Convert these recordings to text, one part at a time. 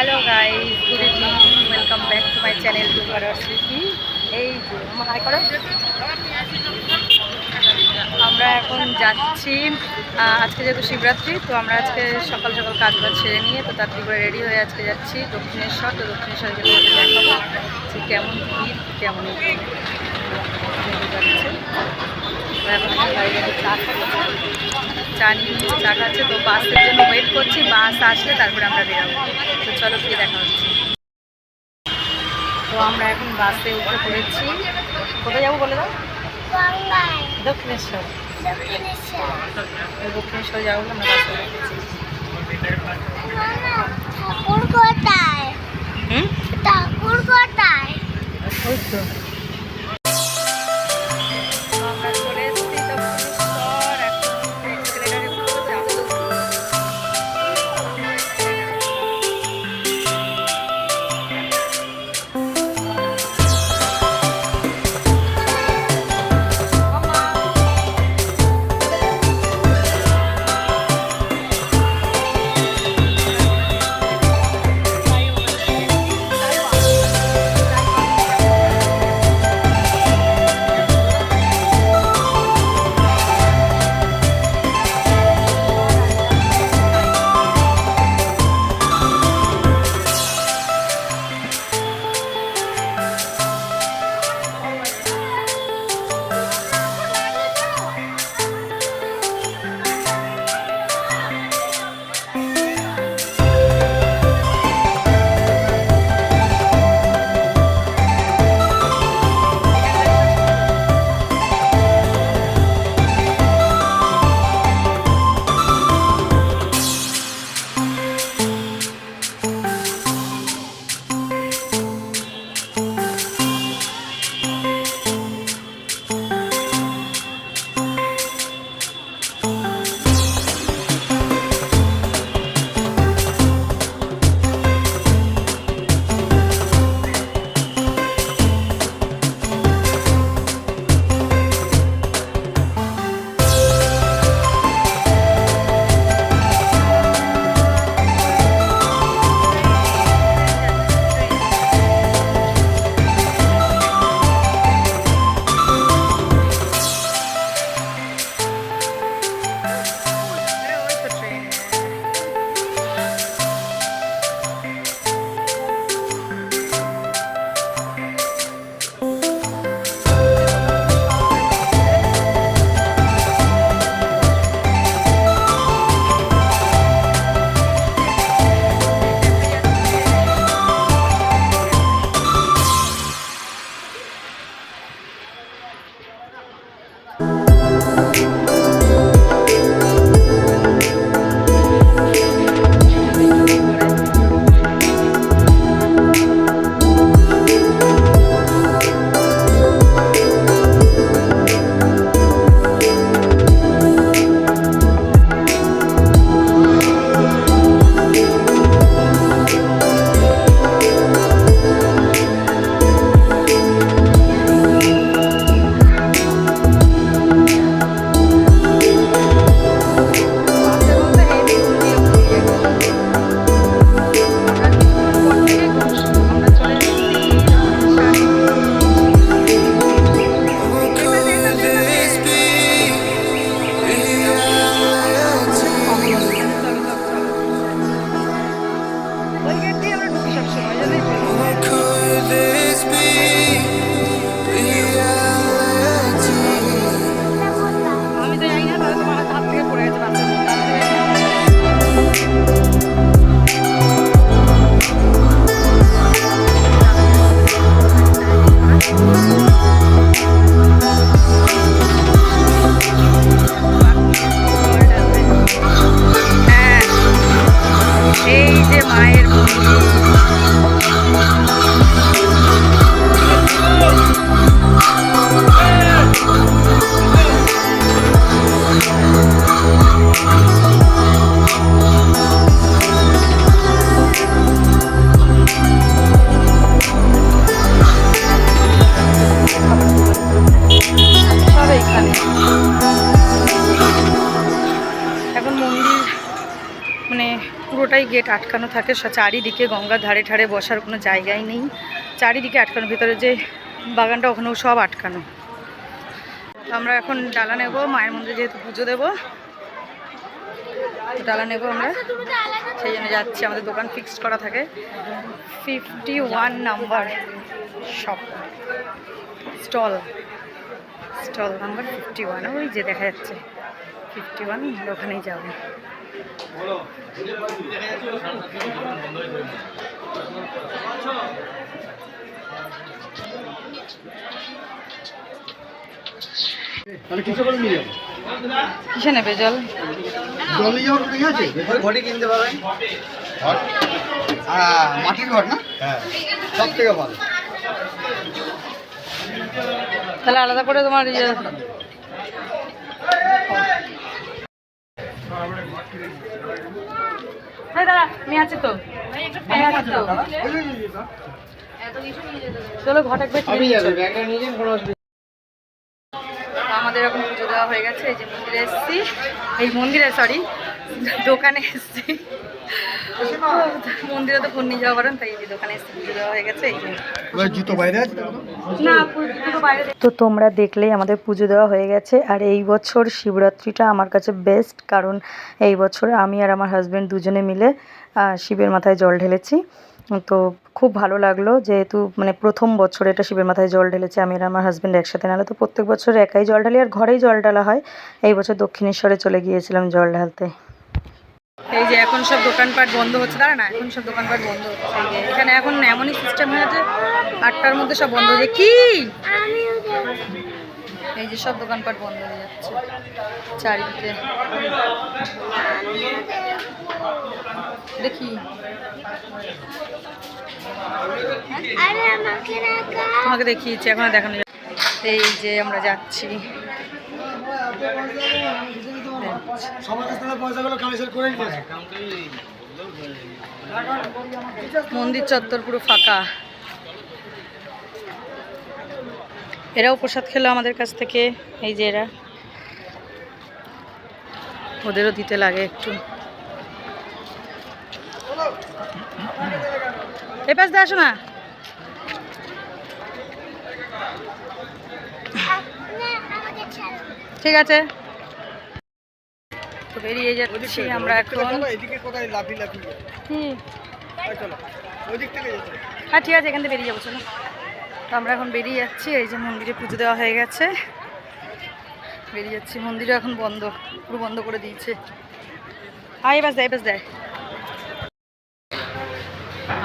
Hello guys, good evening, welcome back to my channel দুবার স্মৃতি। এই যে আমার হাই করো। আমরা এখন যাচ্ছি, আজকে যেহেতু শিবরাত্রি, তো আমরা আজকে সকাল সকাল কাজ বাজ ছেড়ে নিয়ে তো তাড়াতাড়ি করে রেডি হয়ে আজকে যাচ্ছি দক্ষিণেশ্বর। তো দক্ষিণেশ্বরে গেলে দেখাবো যে কেমন ভিড়, কেমন যাচ্ছে। এখন গাড়ি চা নিয়ে চা খাচ্ছে, তো বাসের জন্য ওয়েট করছি। বাস আসলে তারপরে আমরা বেরোবো। তো চলো গিয়ে দেখা হচ্ছে। তো আমরা এখন বাসে উঠে পড়েছি। কোথায় যাবো বলে দাও? দক্ষিণেশ্বর। দক্ষিণেশ্বর যাবো, আমরা বাসে উঠেছি। ঠাকুর কোথায়? ঠাকুর কোথায়? ওই তো আমরা চলে এসেছি দক্ষিণেশ্বর। এখন এক্সেলেটারে উঠবো, যাবো। এই যে মায়ের সব এইখানে। এখন মন্দির মানে পুরোটাই গেট আটকানো থাকে, চারিদিকে গঙ্গার ধারে ধারে বসার কোনো জায়গাই নেই, চারিদিকে আটকানো, ভিতরে যে বাগানটা ওখানেও সব আটকানো। আমরা এখন ডালা নেব, মায়ের মন্দিরে যেহেতু পুজো দেবো ডালা নেব আমরা, সেই জন্য যাচ্ছি। আমাদের দোকান ফিক্সড করা থাকে 51 নাম্বার শপ, স্টল নাম্বার 51, ওই যে দেখা যাচ্ছে 51, ওখানেই যাবো। কিসে নেবে জল? মাটির ঘর না, সব থেকে ভালো। তাহলে আলাদা করে তোমার দাদা আমি আছি তো, চলো ঘটা আমাদের এখন পুজো দেওয়া হয়ে গেছে। এই যে মন্দিরে এসেছি, এই মন্দিরে সরি দোকানে এসেছি, মন্দিরে তো ফোন নিয়ে যাওয়া পারেন, তাই এই দোকানে এসেছি, পুজো দেওয়া হয়ে গেছে। জুতো বাইরে আছে না, পুজো বাইরে। তো তোমরা দেখলেই আমাদের পুজো দেওয়া হয়ে গেছে। আর এই বছর শিবরাত্রিটা আমার কাছে বেস্ট, কারণ এই বছর আমি আর আমার হাজব্যান্ড দুজনে মিলে শিবের মাথায় জল ঢেলেছি। তো খুব ভালো লাগলো, যেহেতু মানে প্রথম বছর এটা শিবের মাথায় জল ঢেলেছে আমি আর আমার হাজব্যান্ড একসাথে। নাহলে তো প্রত্যেক বছর একাই জল ঢালি আর ঘরেই জল ঢালা হয়। এই বছর দক্ষিণেশ্বরে চলে গিয়েছিলাম জল ঢালতে। এই যে এখন সব দোকানপাট বন্ধ হচ্ছে, দাঁড়া না, এখন সব দোকানপাট বন্ধ হচ্ছে। এই যে এখানে এখন এমনই সিস্টেম হয়েছে 8টার মধ্যে সব বন্ধ হয়ে যায়। কি এই যে সব দোকানপাট বন্ধ হয়ে যাচ্ছে চারিদিকে। দেখি তোমাকে দেখিয়েছি, এখন দেখানো যাচ্ছে। এই যে আমরা যাচ্ছি, মন্দির চত্বর পুরো ফাঁকা। এরাও প্রসাদ খেলো আমাদের কাছ থেকে, এই যে এরা, ওদেরও দিতে লাগে একটু। এই পাশ দিয়ে আসো না। ঠিক আছে, তো বেরিয়ে যাচ্ছি আমরা এখন। হ্যাঁ ঠিক আছে, এখান থেকে বেরিয়ে যাবো, চলো। তো আমরা এখন বেরিয়ে যাচ্ছি। এই যে মন্দিরে পুজো দেওয়া হয়ে গেছে, বেরিয়ে যাচ্ছি। মন্দিরে এখন বন্ধ, পুরো বন্ধ করে দিয়েছে। এই বাস দেয়।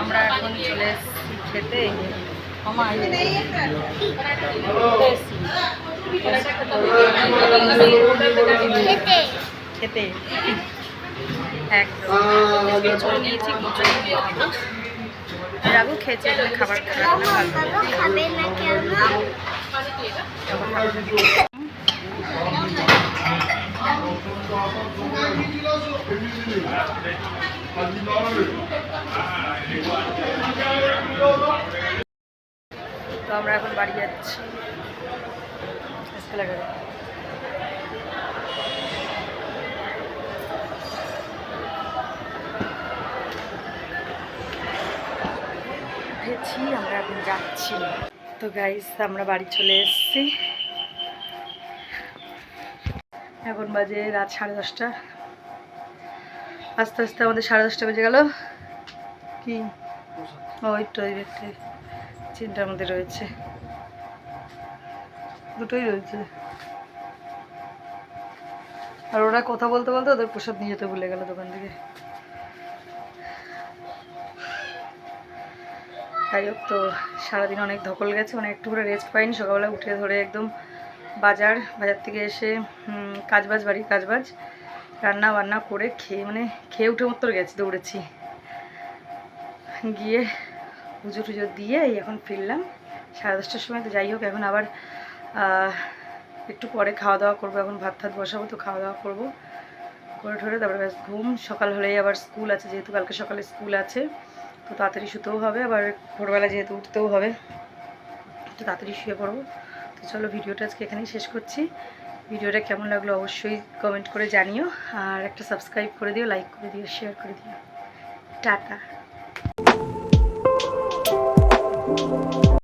আমরা এখন চলে এসেছি খেতে। খেতে একদম নিয়েছি, রাগু খেয়েছি, এখানে খাবার খারাপ না, তো আমরা এখন বাড়ি যাচ্ছি। আমরা এখন যাচ্ছি। তো গাইস আমরা বাড়ি চলে এসেছি, এখন বাজে রাত 10:30। আস্তে আস্তে আমাদের 10:30 বেজে গেল। কি ওই তো ওই ব্যক্তি চিন্তার মধ্যে রয়েছে, দুটোই রয়েছে। আর ওরা কথা বলতে বলতে ওদের প্রসাদ নিয়ে যেতে ভুলে গেল দোকান থেকে। যাই হোক, তো সারাদিন অনেক ধকল গেছে, মানে একটু করে রেস্ট পাইনি। সকালবেলা উঠে ধরে একদম বাজার থেকে এসে বাড়ির কাজবাজ রান্না বান্না করে খেয়ে উঠে মতো গেছি, দৌড়েছি, গিয়ে পুজো টুজো দিয়ে এই এখন ফিরলাম 10:30টার সময়। তো যাই হোক, এখন আবার একটু পরে খাওয়া দাওয়া করবো। এখন ভাত বসাবো, তো খাওয়া দাওয়া করবো, করে ঠরে তারপরে ব্যাস ঘুম। সকাল হলেই আবার স্কুল আছে, যেহেতু কালকে সকালে স্কুল আছে, তো তাড়াতাড়ি শুতেও হবে, আবার ভোরবেলা যেহেতু উঠতেও হবে, তো তাড়াতাড়ি শুয়ে পড়বো। তো চলো, ভিডিওটা আজকে এখানেই শেষ করছি। ভিডিওটা কেমন লাগলো অবশ্যই কমেন্ট করে জানিও, আর একটা সাবস্ক্রাইব করে দিও, লাইক করে দিও, শেয়ার করে দিও। টাটা।